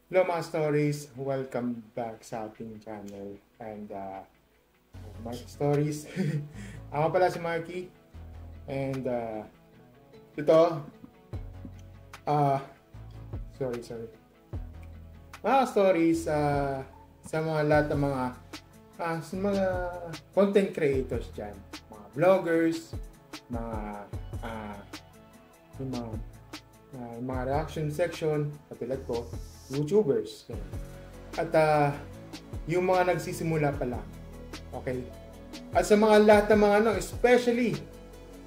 Hello mga stories, welcome back sa ating channel and Marky Stories. Ako pala si Marky and ito sorry mga stories sa mga lahat ng mga sa mga content creators dyan, mga vloggers, mga yung mga reaction section katulad ko, YouTubers. At yung mga nagsisimula pa lang. Okay? At sa mga lahat ng mga especially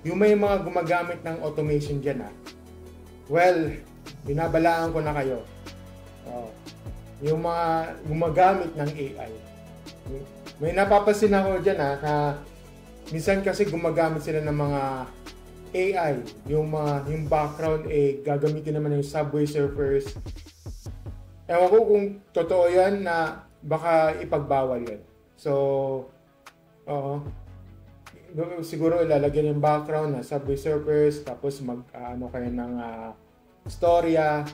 yung may mga gumagamit ng automation dyan well, binabalaan ko na kayo. Yung mga gumagamit ng AI. May napapansin ako dyan na minsan kasi gumagamit sila ng mga AI. Yung background gagamitin naman yung Subway Surfers. Ewan ko kung totoo yan na baka ipagbawal yan. So, siguro ilalagyan yung background na Subway Surfers, tapos kayo ng storya.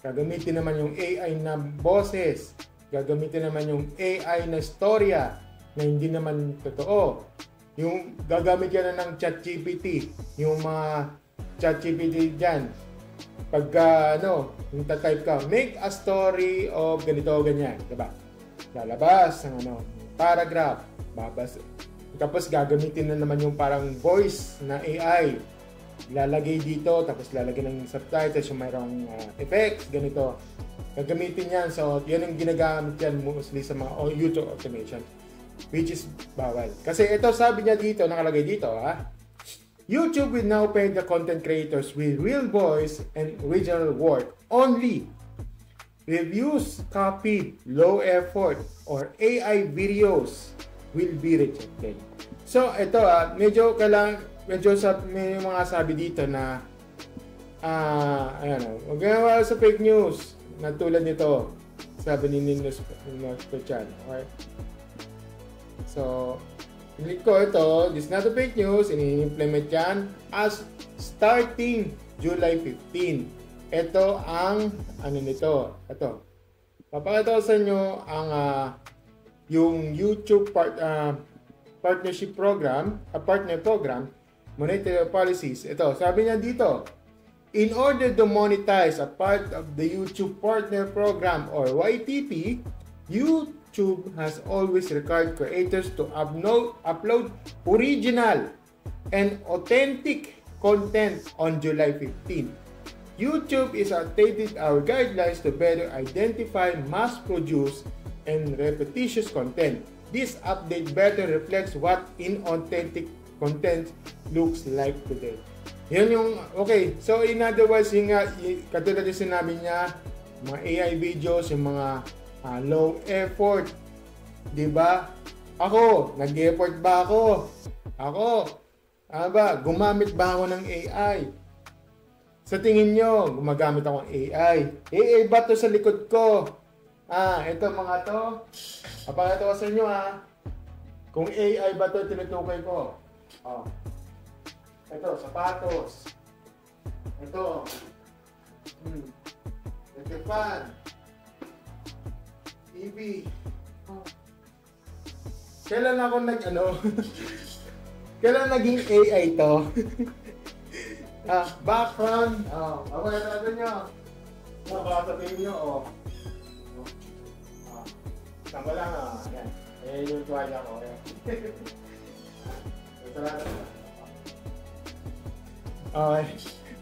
Gagamitin naman yung AI na boses. Gagamitin naman yung AI na storya na hindi naman totoo. Yung gagamit ka na ng ChatGPT, yung mga ChatGPT dyan. Pagka yung type ka, make a story of ganito o ganyan, diba? Lalabas ng paragraph, babas. Tapos gagamitin na naman yung parang voice na AI. Lalagay dito, tapos lalagay ng subtitles, yung mayroong effects, ganito. Gagamitin yan. So, yan yung ginagamit yan mostly sa mga YouTube automation, which is bawal. Kasi ito, sabi niya dito, nakalagay dito, YouTube will now pay the content creators with real voice and original work only. Reviews copied, low effort, or AI videos will be rejected. So, ito medyo may mga sabi dito na huwag ganawa sa fake news na tulad nito, sabi ni Ninos Pechan. Okay? So, click ko ito, this is not a fake news, ini-implement yan as starting July 15. Ito ang, nito, ito. Papakita ko sa inyo ang, yung YouTube partnership program, partner program, monetary policies. Ito, sabi niya dito, in order to monetize a part of the YouTube partner program or YTP, YouTube has always required creators to upload original and authentic content on July 15. YouTube is updated our guidelines to better identify mass-produced and repetitious content. This update better reflects what inauthentic content looks like today. Yan yung, okay. So, in other words, katulad yung sinabi niya, mga AI videos, yung mga low effort. Diba? Ako, nag-effort ba ako? Gumamit ba ako ng AI? Sa tingin nyo, gumagamit ako ng AI. AI ba to sa likod ko? Ito mga to. Papakita ko sa inyo kung AI ba to tinutukoy ko. Ito, sapatos. Ito. Ito fan. TV. Kailan ako kailan naging AI to? Background. Ako na natin nyo. Baka sabihin nyo, tama lang, yan. Yung tuwalya ko. Okay.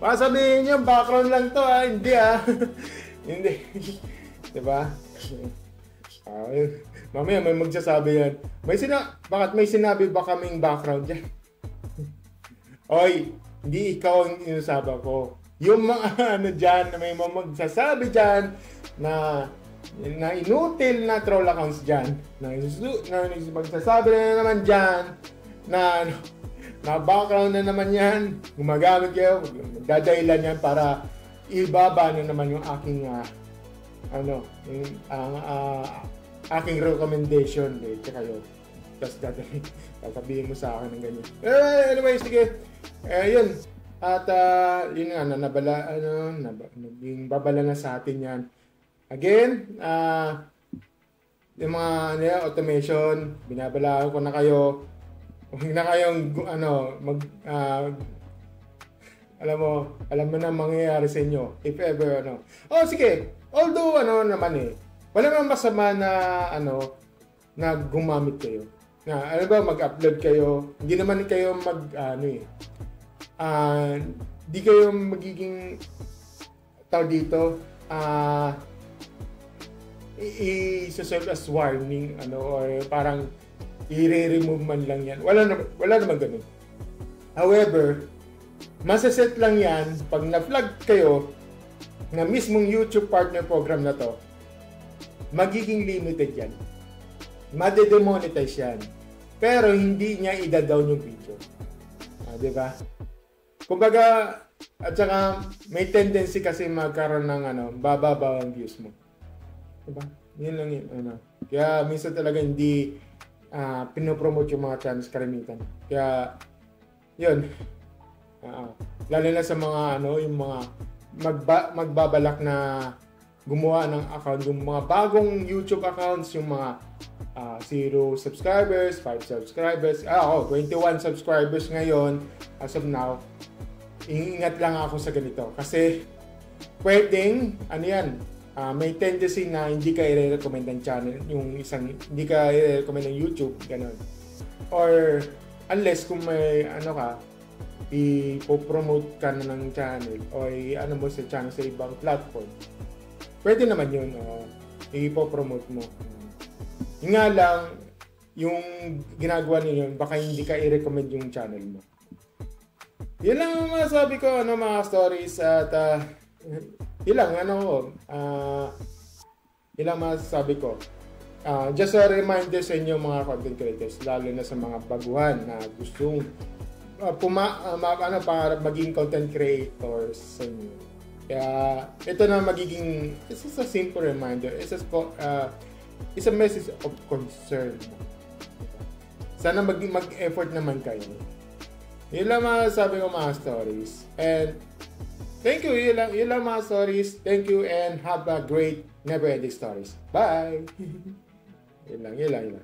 Baka sabihin nyo, background lang to, Hindi, Hindi. Diba? Mamaya may magsasabi yan. Bakit may sinabi ba kaming background dyan? Oy, hindi ikaw ang inusaba ko. Yung mga dyan, na may magsasabi dyan na inutil na troll accounts dyan, na magsasabi na naman dyan na background na naman yan, gumagamit kayo, magdadahilan yan para ibaba na naman yung aking aking recommendation kayo. Tapos sasabihin mo sa akin ng ganyan. Anyway, sige. Yun. At yun nga, naging babala na sa atin yan. Again, yung mga automation, binabalaan ko na kayo. Huwag na kayong alam mo na mangyayari sa inyo if ever sige. Although naman wala naman masama na na gumamit kayo. Na mag-upload kayo. Hindi naman kayo di kayo magiging dito i-serve as warning or parang i-remove man lang yan. Wala naman ganun. However, masaset lang yan pag na-flag kayo na mismong YouTube partner program na to, magiging limited yan. Made-demonetize yan. Pero hindi niya ida-down yung video. Diba? Kumbaga, at saka may tendency kasi magkaroon ng bababa ang views mo. Diba? Yun lang yun. Kaya minsan talaga hindi pinopromote yung mga channels karamitan. Kaya yun. Lalo na sa mga yung mga magbabalak na gumawa ng account, yung mga bagong YouTube accounts, yung mga 0 subscribers, 5 subscribers, 21 subscribers ngayon as of now. Ingat lang ako sa ganito kasi pwedeng may tendency na hindi ka i-recommend ng channel, hindi ka i-recommend ng YouTube, ganun. Or unless kung may ipo-promote ka na ng channel o mo sa channel sa ibang platform. Pwede naman yun, ipo-promote mo. Yung nga lang, yung ginagawa niyo yun, baka hindi ka i-recommend yung channel mo. Yun lang ang masabi ko, mga stories at ilang masasabi ko. Just a reminder sa inyo mga content creators, lalo na sa mga baguhan na gustong para maging content creators sa inyo. Kaya ito na magiging, this is a simple reminder. It's a message of concern. Sana mag-effort naman kayo. Yun lang masasabi ko mga stories. And thank you, yun lang mga stories. Thank you and have a great never-ending stories. Bye! yun lang.